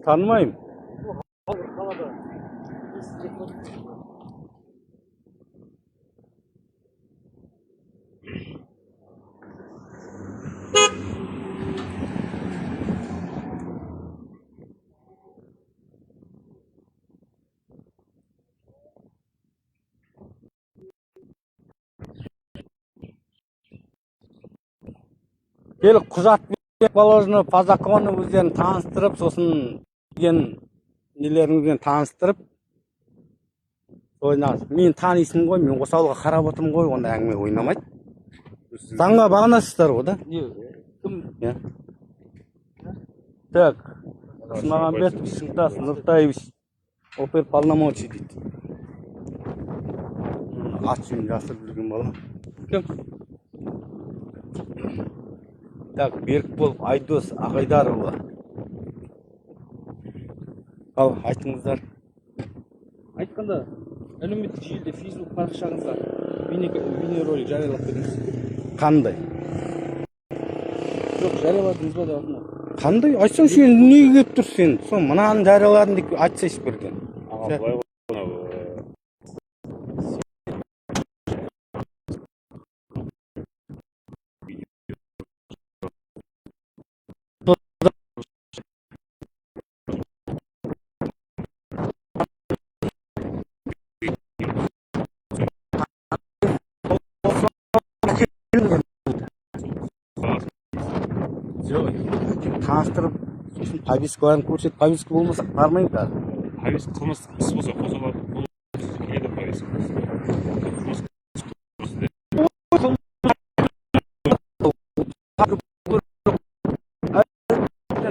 Tanımayım. Gel құжат положено по закону өздерін таныстырып, сосын деген нелеріңізбен таныстырып, мен танисың ғой, мен осы ауылға қарап отырмын ғой, онда әңгіме ойнамайды. Заңға бағынасыздар ғой да? Кім? Так, Смағамбетов Шыңтас Нұртаевич, оперполномочий дейді. Ат жөнін жасырып жүрген бала. Кім? Так, Берікбол Айдос Ағайдарұлы. Ал, айтыңыздар. Айтқанда, әлеуметтік желіде Facebook парақшаңызда бейнеролик жариялап бердіңіз. Қандай? Жоқ, жарияладыңыз ба деп. Қандай? Айтсаң сен неге келіп тұр сен? Сон мынаны жарияладың деп айтсайшы бірден. Таныстырып, сосын повесткаларын көрсетіп, повестка болмаса бармайыңдар. Повестка қылмыстық іс болса қозғалады. Бұл келеді повестка.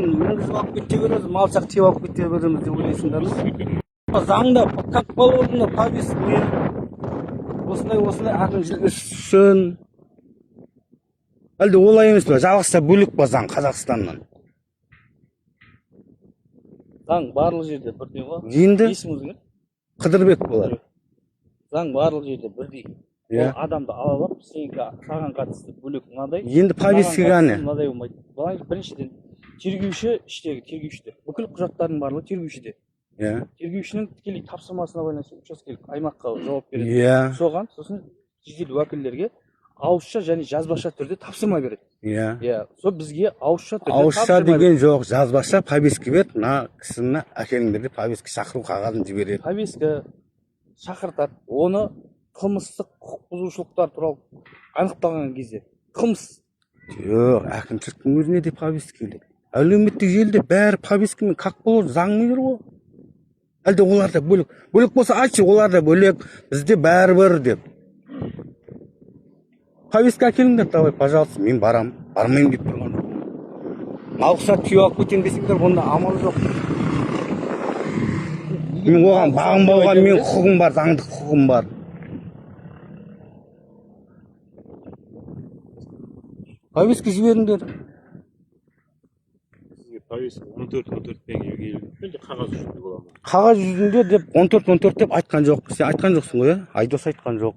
Мінгізіп алып кете береміз, малшақ теп алып кете береміз деп ойлайсыңдар ма? Заңда как положено повестка. Осындай әкімшілік іс үшін. Әлде олай емес пе? Жалғызса бөлек па заң Қазақстаннан? Заң барлық жерде бірдей ғой. Енді? Есіміңізге? Қыдырбек болар. Заң барлық жерде бірдей. Ол адамды алып, саған қатысты бөлек мынадай. Енді повестка не? Мынадай болмайды. Біріншіден тергеуші, іштегі тергеушідер. Бүкіл құжаттардың барлығы тергеушіде. Тергеушінің тікелей тапсырмасына байланысты учаскелік аймаққа жауап береді. Соған, сосын жедел уәкілдерге ауызша және жазбаша түрде тапсырма береді. Сол бізге ауызша түрде тапсырма береді. Ауызша деген жоқ, жазбаша повестка береді. Мына кісіні әкеліңдер деп повестка шақыру қағазын жібереді. Повестка шақыртады. Оны қылмыстық құқық бұзушылықтар туралы анықталған кезде қылмыс. Жоқ, әкімшіліктің өзіне де повестка келеді. Әлеуметтік желіде бәрі повесткамен как болады, заңмен ғой. Әлде оларда бөлек. Бөлек болса айтшы, оларда бөлек, бізде бәрібір деп. Повестка әкеліңдер, давай, пожалуйста, мен барам. Бармайым деп тұрған. Алғысат түйе алып кетем десеңдер, онда амал жоқ. Мен оған бағынбауға мен құқығым бар, заңдық құқығым бар. Повестка жіберіңдер. Повестка 14-14 пен келді, қағаз жүзінде бола ма? Қағаз жүзінде деп 14-14 деп айтқан жоқ. Сен айтқан жоқсың ғой, Айдос айтқан жоқ.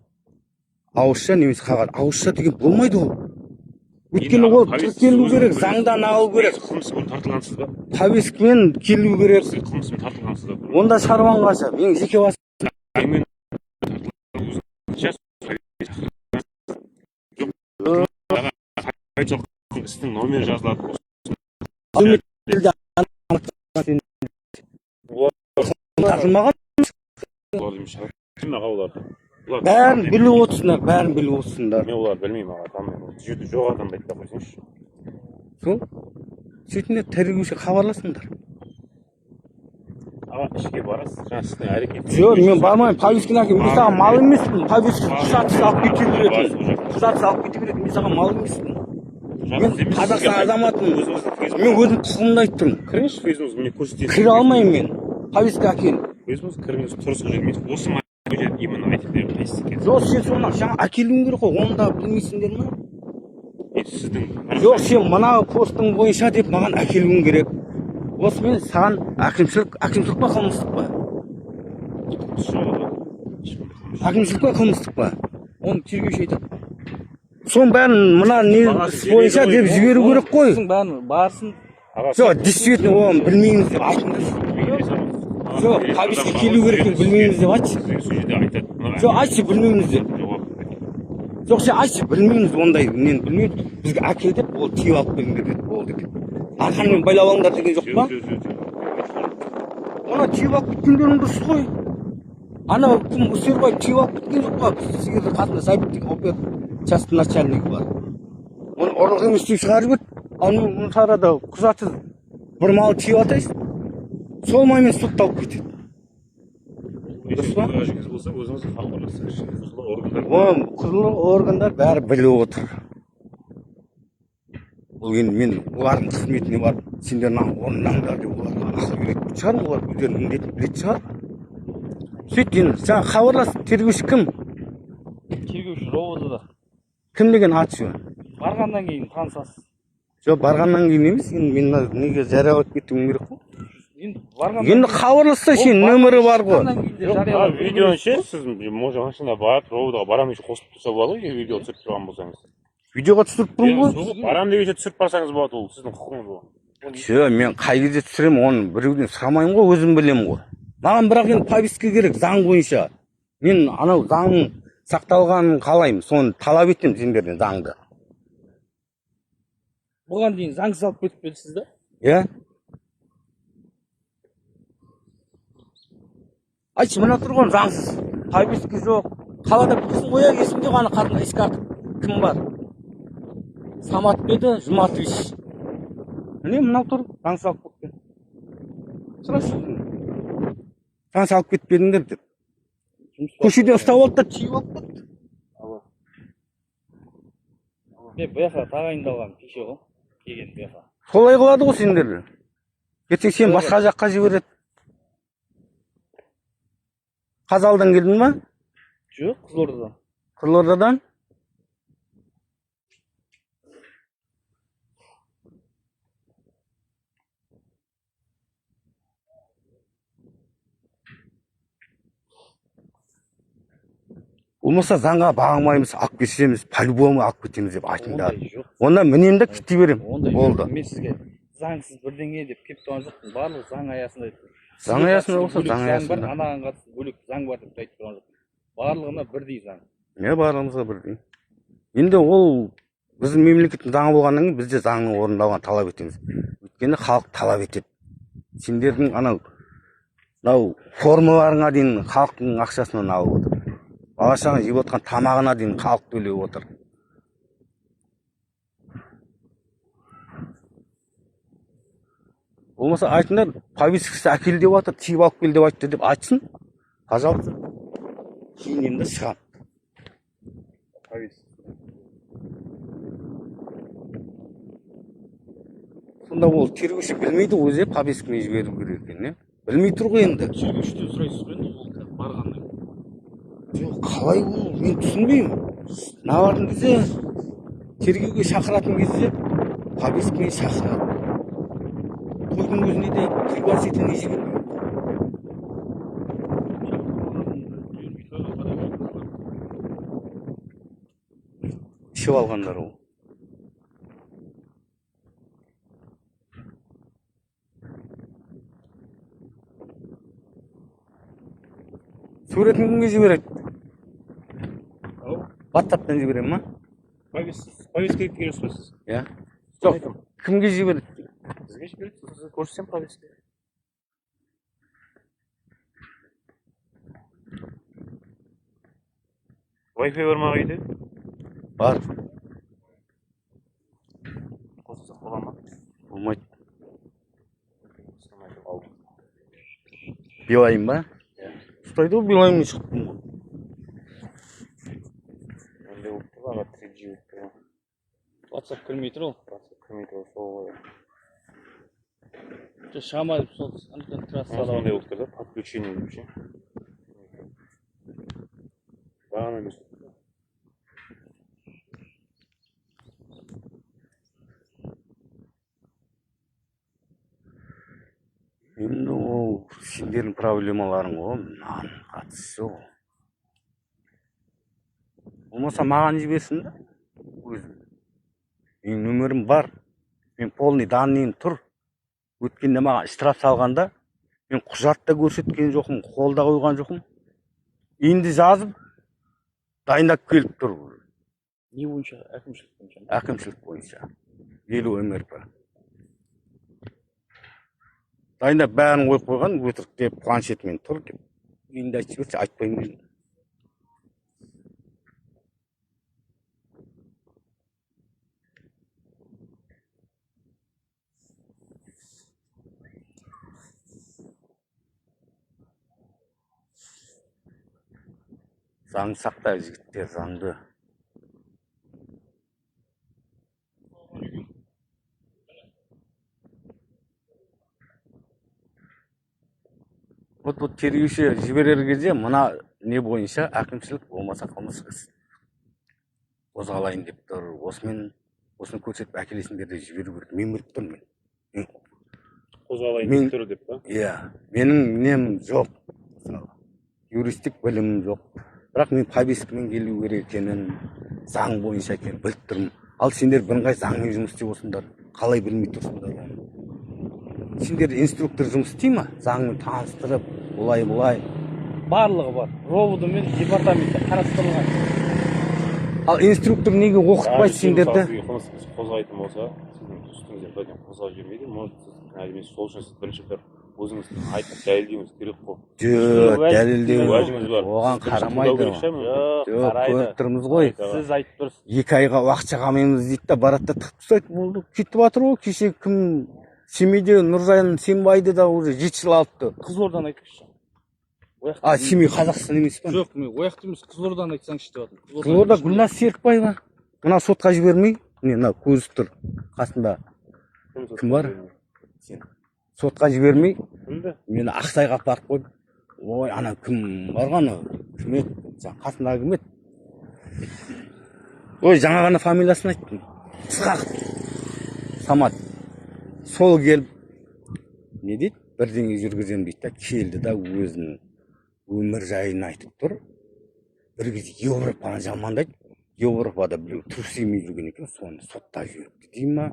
Ауызша немесе қағаз. Ауызша деген болмайды ол. Өйткені ол тіркелу керек, заңдан алу керек. Қылмыспен тартылғансыз ба? Повесткамен келу керек. Қылмыспен тартылғансыз ба? Онда шаруаң қанша? Мен жеке басым. Істің номері жазылады. Бәрін біліп отырсыңдар, бәрін біліп отырсыңдар. Мен олар білмеймін, аға, танымаймын. Жүзді жоқ адам айтып қойсаңшы. Сол? Сөйтіңдер тергеушіге хабарласыңдар. Аға, ішке барасыз, жаңа сіздің әрекетіңіз. Жоқ, мен бармаймын, повестканы әкелемін. Мен саған мал емеспін. Повестка құжатсыз алып кете беретін. Құжатсыз алып кете беретін. Мен саған мал емеспін. Мен Қазақстан азаматымын. Мен өзім құқығымды айтып тұрмын. Кіріңізші, өзіңіз міне көрсетесіз. Кіре алмаймын мен. Повестка әкел. Өзіңіз кіріңіз, тұрысқа жүрмейсіз. Осы ма именно айтып беріп қайсысы екен? Жоқ, сен соны жаңа әкелуің керек қой. Оны да білмейсіңдер ме? Сіздің. Жоқ, сен мына посттың бойынша деп маған әкелуің керек. Осы мен саған әкімшілік па қылмыстық па? Әкімшілік па қылмыстық па? Оны тергеуші айтады. Соның бәрін мына не бойынша деп жіберу керек қой. Бәрін барсын, Жоқ, действительно оны білмейміз деп айтыңдаршы. Жоқ, повестка келу керек екенін білмейміз деп айтшы. Жоқ, айтшы білмейміз деп. Жоқ, сен айтшы білмейміз ондай, мен білмеймін. Бізге әкел деп, ол тиіп алып келіңдер деп болды екен. Арқанмен байлап алыңдар деген жоқ па? Оны тиіп алып кеткендерің дұрыс қой. Ана кім Үсербаев тиіп алып кеткен жоқ па? Сіздердің қасында Сәбит деген опер частный начальнигі бар. Оны ұрлық емес деп шығарып еді. Ал мен сарада құжаты бір мал тиіп атайсың. Сол малмен сотталып кетеді. Дұрыс па? Құзырлы органдар бәрі біліп отыр. Ол енді мен олардың қызметіне барып, сендер орындаңдар деп оларға ақыл беретін шығар, олар өздерінің міндетін білетін шығар. Сөйт енді, жаңа хабарлас, тергеуші кім? Тергеуші ровд-да. Кім деген аты жөні? Барғаннан кейін танысасыз. Жоқ, барғаннан кейін емес, енді мен неге жариялап кетуім керек қой? Енді хабарласса сен нөмірі бар ғой. Видеоны ше, сіз може машина барып, ровдға барам еще қосып тұрса болады ғой, видео түсіріп тұрған болсаңыз. Видеоға түсіріп тұрмын ғой. Барам дегенше түсіріп барсаңыз болады, ол сіздің құқығыңыз ғой. Жоқ, мен қай кезде түсіремін, оны біреуден сұрамаймын ғой, өзім білемін ғой. Маған бірақ енді повестка керек, заң бойынша. Мен анау заңның сақталғанын қалаймын, соны талап етемін сендерден заңды. Бұған дейін заңсыз алып кетіп келсіз да? Иә? Айтшы, мына тұрған заңсыз. Повестка жоқ. Қалада білесің ғой, есімде ғана қатын искатып. Кім бар? Самат беді, Жұматович. Міне мынау тұр, заңсыз алып кеткен. Сұрашы. Заңсыз алып кетпедіңдер деп. Көшеден ұстап алды да тиіп алып кетті. Мен бұяққа тағайындалған кеше ғой. Келген бұяққа. Солай қылады ғой сендер. Ертең сен басқа жаққа жібереді. Қазалдан келдің ба? Жоқ, Қызылордадан. Қызылордадан? Болмаса заңға бағынбаймыз, алып кетеміз, по-любому алып кетеміз деп айтыңдар. Онда мінем де кете берем. Болды. Мен сізге заңсыз бірдеңе деп келіп тұрған жоқпын. Барлық заң аясында заң аясында болса, заң аясында. Анаған қатысты бөлек заң бар деп айтып тұрған жоқпын. Барлығына бірдей заң. Не барлығымызға бірдей. Енді ол біздің мемлекеттің заңы болғаннан кейін біз де заңның орындалғанын талап етеміз. Өйткені халық талап етеді. Сендердің анау формаларыңа дейін халықтың ақшасынан алып отыр. Бала-шаға жеп отқан тамағына дейін халық төлеп отыр. Болмаса айтыңдар, повесткасы әкел деп жатыр, тиіп алып кел деп айтты деп айтсын. Пожалуйста. Кейін енді шығам. Сонда ол тергеуші білмейді өзі повесткамен жіберу керек екен, білмей тұр ғой енді. Тергеушіден сұрайсыз ғой енді ол барғаннан. Жоқ, қалай ол, мен түсінбеймін. Навардың кезде тергеуге шақыратын кезде повесткамен шақырады. Тойдың өзіне де пригласительный жібермейді. Ішіп алғандар ол. Суретін кімге жібереді? WhatsApp-тан жіберем ма? Повестка келесіз ба сіз? Иә. Жоқ, кімге жібереді? Бізге жібереді, сізге көрсетсем повестка. Wi-Fi бар ма үйде? Бар. Қоссақ бола ма? Болмайды. Билайын ба? Ұстайды ғой, билайынмен шығыптым ғой. Ондай болып тұр, аға 3G болып тұр. WhatsApp кірмей тұр ол. WhatsApp кірмей тұр, сол ғой. Шамалып сол трассада. Ондай болып тұр да, подключение деп ше. Бағана емес. Енді ол сендердің проблемаларың ғой, маған қатысы жоқ. Болмаса маған жіберсін да өзім. Менің нөмірім бар. Мен полный данныйым тұр. өткенде маған штраф салғанда мен құжат та көрсеткен жоқпын, қол да қойған жоқпын. Енді жазып дайындап келіп тұр. Не бойынша? Әкімшілік бойынша. Әкімшілік бойынша 50 МРП. Дайындап бәрін қойып қойған, өтірік деп планшетмен тұр деп. Енді айтып жіберші, айтпаймын дедім. Заң сақта жігіттер, заңды. Вот тергеуші жіберер кезде мына не бойынша әкімшілік болмаса қылмыстық іс қозғалайын деп тұр. Осыны көрсетіп әкелесіңдер де жіберу керек. Мен біліп тұрмын. Қозғалайын деп тұр деп па? Иә, менің нем жоқ. Юристік білімім жоқ. Бірақ мен повесткамен келу керек екенін, заң бойынша екенін біліп тұрмын. Ал сендер бірыңғай заңмен жұмыс істеп отырсыңдар. Қалай білмей тұрсыңдар оны? Сендер инструктор жұмыс істей ма? Заңмен таныстырып, бұлай. Барлығы бар. ровд мен департаментте қарастырылған. Ал инструктор неге оқытпайды сендерді? Қылмыстық қозғайтын болса, сіздің үстіңізден бірден қозғап жібермейді. Может, сіз кінәлі емес, сол үшін сіз бірінші бір өзіңізді айтып дәлелдеуіңіз керек қой. Жоқ, дәлелдеу уәжіңіз бар. оған қарамайды. Жоқ, көріп тұрмыз ғой. Сіз айтып тұрсыз. 2 айға уақытша қамаймыз дейді да барады да тығып тастайды. Болды, кетіп жатыр ғой. Кеше кім Семейде Нұржан Сембайды да уже 7 жыл алыпты. Қызылорданы айтыңызшы. Семей Қазақстан емес пе? Жоқ, мен ояқты емес, Қызылорданы айтсаңызшы деп жатырмын. Қызылорда Гүлназ Серікбаева. Мына сотқа жібермей, мына көзі тұр қасында. Кім бар? Сен. Сотқа жібермей, мені Ақсайға апарып қойды. Ой, ана кім барғаны? Кім еді? Қасындағы кім еді? Ой, жаңа ғана фамилиясын айттым. Ысқақ Самат. Сол келіп, не дейді? Бірдеңе жүргізем дейді да, келді да өзінің өмір жайын айтып тұр. Бір кезде Европаны жамандайды. Европада біреу тұрыс емей жүрген екен, соны сотта жіберіпті дей ма?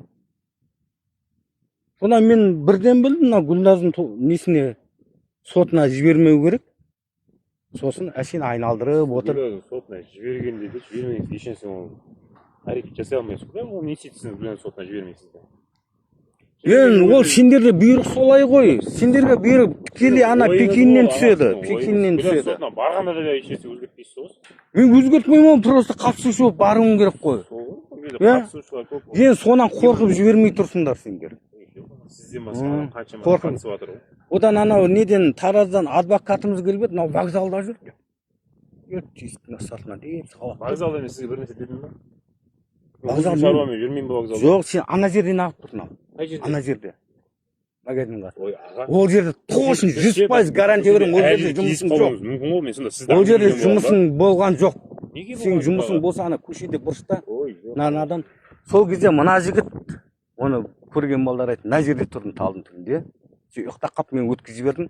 Содан мен бірден білдім, мына Гүлназдың несіне сотына жібермеу керек. Сосын әшейін айналдырып отыр. Сотына жібергенде де жібермеңіз, ешнәрсе ол әрекет жасай алмайсыз. Ол не істейсіз Гүлназ сотына жібермейсіз. Ол сендерде бұйрық солай ғой. Сендерге бұйрық тікелей ана Пекиннен түседі. Пекиннен түседі. Сотына барғанда да ешнәрсе өзгертпейсіз ғой. Мен өзгертмеймін, просто қатысушы болып баруым керек қой. Сен сонан қорқып жібермей тұрсыңдар сендер. Сізден басқа қаншама қатысып жатыр ғой. Одан анау неден Тараздан адвокатымыз келіп еді, мынау вокзалда жүр деп. Түйістің сартына деп салап. Вокзалда мен сізге бір нәрсе дедім ба? Вокзал шаруамен жүрмеймін ба вокзалда? Жоқ, сен ана жерден алып тұрсың ал. Қай жерде? Ана жерде. Магазинға. Ой, аға. Ол жерде точно 100% гарантия беремін, ол жерде жұмысың жоқ. Мүмкін ғой, мен сонда сізді. Ол жерде жұмысың болған жоқ. Неге Сен жұмысың болса ана көшеде бұрышта. Нанадан. Сол кезде мына жігіт оны көрген балдар айтты, мына жерде тұрдым талдың түбінде. Сен ұйықтап қалып мен өткізіп жібердім.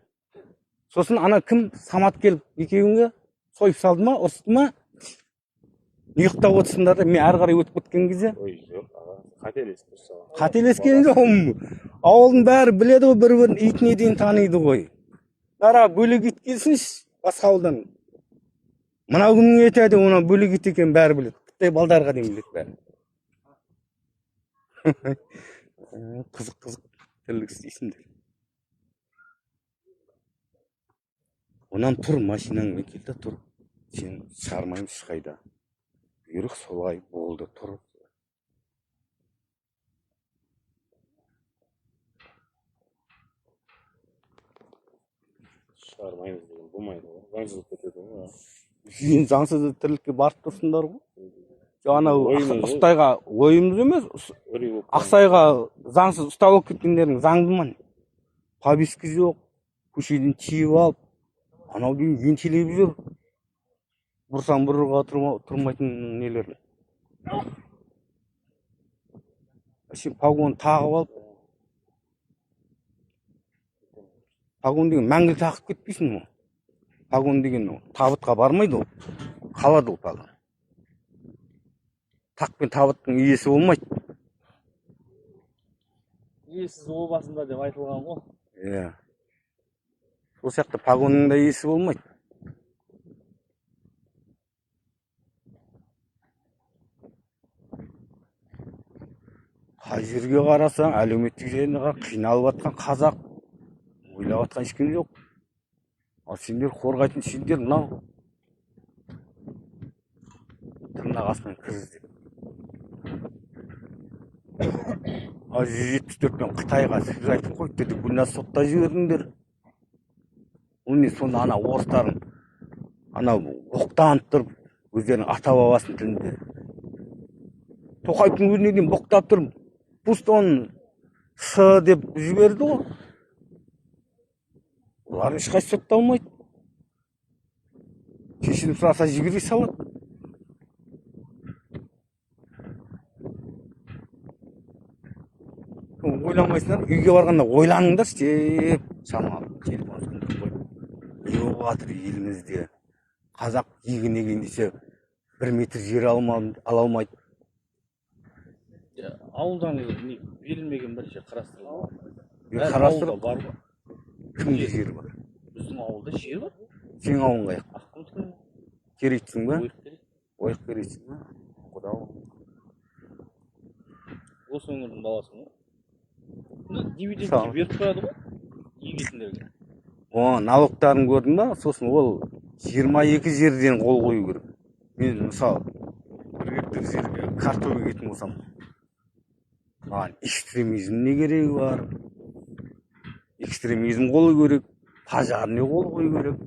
Сосын ана кім Самат келіп екеуіңе сойып салды ма, ұрысты ма? Не ұйықтап отырсыңдар да мен ары қарай өтіп кеткен кезде. Ой, жоқ, аға. Қателестіңіз. Қателескен жоқпын. Ауылдың бәрі біледі ғой, бір-бірін итіне дейін таниды ғой. Қара бөлек ит келсінші басқа ауылдан. Мынау кімнің еті еді, оны бөлек ит екен бәрі біледі. Тіпті балдарға дейін біледі бәрі. Қызық тірлік істейсіңдер. Онан тұр, машинаңмен келді, тұр. Сен шығармайым ешқайда. Бұйрық солай болды, тұр. Шығармаймыз деген болмайды ғой. Заңсыз кетеді ғой. Сен заңсыз тірлікке барып тұрсыңдар ғой. Анау ұстайға ойымыз емес, Ақсайға заңсыз ұстап алып кеткендерің заңды ма? Повестка жоқ, көшеден тиіп алып, анау дейін ентелеп жүр. Бұрсаң бұрға тұрмайтын нелер. Сен погон тағып алып, погон деген мәңгілік тағып кетпейсің ғой. Погон деген табытқа бармайды ол, қалады ол погон. Тақ пен табыттың иесі болмайды. иесіз о басында деп айтылған ғой. Иә. Сол сияқты погонның да иесі болмайды. Қай жерге қарасаң, әлеуметтік желіде қиналып жатқан қазақ, ойлап жатқан ешкім жоқ. Ал сендер қорғайтын сендер мынау тырнақ астынан кіргізді. Ал 174 пен Қытайға сіз айтып қойды деді, бұны сотта жібердіңдер. Ол не сонда ана орыстарын ана боқтанып тұрып, өздерінің ата бабасының тілінде. Тоқаевтың өзіне дейін боқтап тұрып, пусть он С деп жіберді ғой. Олар ешқайсы сотталмайды. Кешірім сұраса жібере салады. Ойламайсыңдар, үйге барғанда ойланыңдар, деп шамалы телефон сөндіріп қойып. Не болып жатыр елімізде? Қазақ егін егейін десе 1 метр жер ала алмайды. Ауылдан берілмеген бір жер қарастырылған. Қарастырып бар ғой. Кімде жер бар? Біздің ауылда жер бар. Сен ауылың қаяқ? Аққұмдікі. Керейтсің ба? Ойық Керейтсің ба? Құдау. Осы өңірдің баласы ғой. Дивидендті беріп қояды ғой, егетіндерге. Налогтарын көрдің ба? Сосын ол 22 жерден қол қою керек. Мен мысалы 1 гектар жерге картоп егетін болсам, маған экстремизм не керегі бар? Экстремизм қолы керек, пожарный қол қою керек,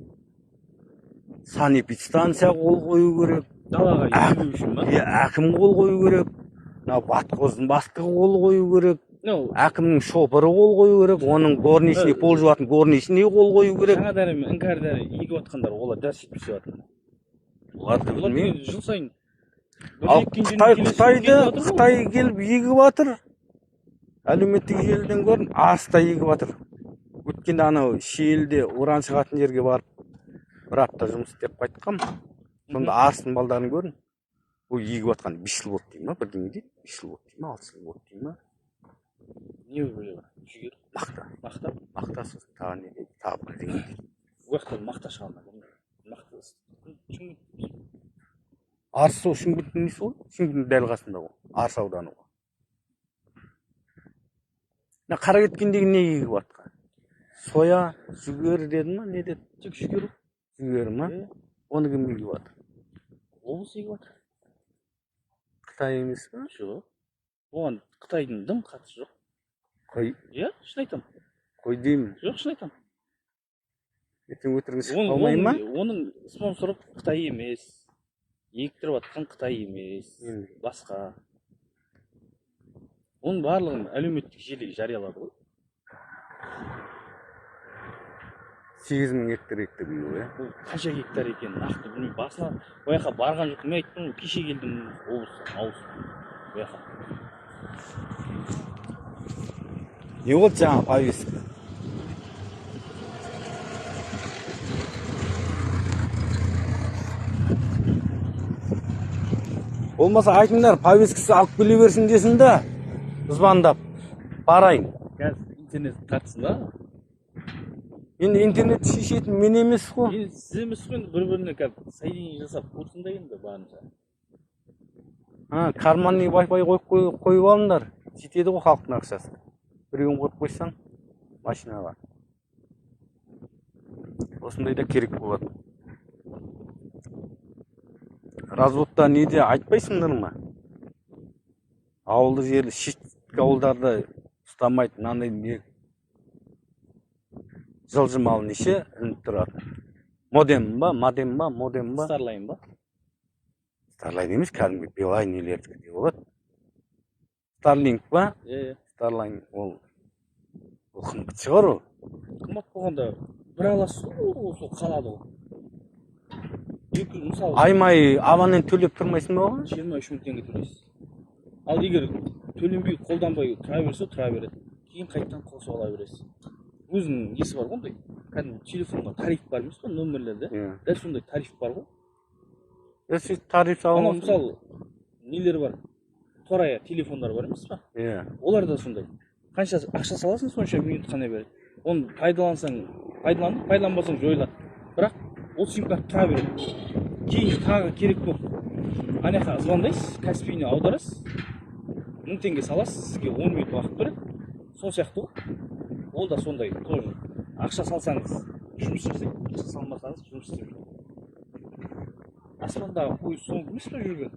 санэпидстанция қол қою керек. Далаға егу үшін ба? Әкім қол қою керек. Батқоздың бастығы қол қою керек. Әкімнің шопыры қол қою керек, оның горничный, пол жуатын горничный қол қою керек. Жаңа дәрі мен іңкәр дәрі егіп жатқандар, олар дәрі жетпей жатыр. Оларды білмеймін. Жыл сайын. Ал Қытай келіп егіп жатыр. Әлеуметтік желіден көрдім, арыста егіп жатыр. Өткенде анау Шиелде уран шығатын жерге барып, бір апта жұмыс істеп қайтқам. Сонда арыстың балдарын көрдім. Бұл егіп жатқан 5 жыл болды дейм ба, бірдеңе дейді. 5 жыл болды дейм ба, 6 жыл болды дейм ба. Не бөле бар? Жүгер. Мақта. Мақта сосын тағы не дейді, тағы бірдеңе дейді. Уақытта мақта шығарма. Мақта. Арыс сол Шымкенттің несі ғой? Шымкенттің дәл қасында ғой. Арыс ауданы ғой. Қара кеткендегі не егіп жатқан? Соя, жүгері деді ма, не деді? Тек жүгері. Жүгері ма? Оны кім егіп жатыр? Облыс егіп жатыр. Қытай емес па? Жоқ. Оған Қытайдың дым қатысы жоқ. Қой. Иә, шын айтам. Қой деймін. Жоқ, шын айтам. Ертең өтірігін шығып қалмай ма? Оның спонсоры Қытай емес. Ектіріп жатқан Қытай емес. Басқа. Оның барлығын әлеуметтік желіге жариялады ғой. 8.000 гектар ектір үй ғой, бұл қанша гектар екенін нақты білмеймін. Басына ояққа барған жоқпын. Мен айттым, кеше келдім облыстан, ояққа. Не болды жаңа повестка? Болмаса айтыңдар, повесткасы алып келе берсін десін да, звондап барайын. Қазір интернет тартсын да. Енді интернет шешетін мен емес қой. Енді сіз емес қой, енді бір-біріне соединение жасап көрсін да енді барынша. Карманный Wi-Fi қойып алыңдар. Жетеді ғой халықтың ақшасы. Біреуін қойып қойсаң машинаға. Осындай да керек болады. Разводта неде айтпайсыңдар ма? Ауылды жерлі шеттік ауылдарды ұстамайды, мынандай не жылжымалы неше ілініп тұрады. Модем ба? Старлайн ба? Старлайн емес, кәдімгі Билайн нелердікі де болады. Старлинг ба? Старлайн ол қымбат шығар ол. Қымбат болғанда бір аласыз ғой, сол қалады ғой. Аймай абонент төлеп тұрмайсың ба оған? 23 мың теңге төлейсіз. Ал егер төленбей қолданбай тұра берсе, тұра береді. Кейін қайттан қосып ала бересіз. Өзінің несі бар ғой, кәдімгі телефонға тариф бар емес қой, нөмірлерде. Дәл сондай тариф бар ғой. Сіз тариф алыңыз. Мысалы, нелер бар? Торая телефондар бар емес па? Олар да сондай. қанша ақша саласың, сонша минут қана береді. Оны пайдаланбасаң жойылады. Бірақ ол сим-карта тұра береді. Кейін тағы керек болып ана жаққа звондайсыз, Каспийіне аударасыз, 1000 теңге саласыз, сізге 10 минут уақыт береді. Сол сияқты ғой. Ол да сондай, тоже. Ақша салсаңыз жұмыс жасайды, ақша салмасаңыз жұмыс істемейді. Аспандағы пойыз соңғы емес пе жүрген?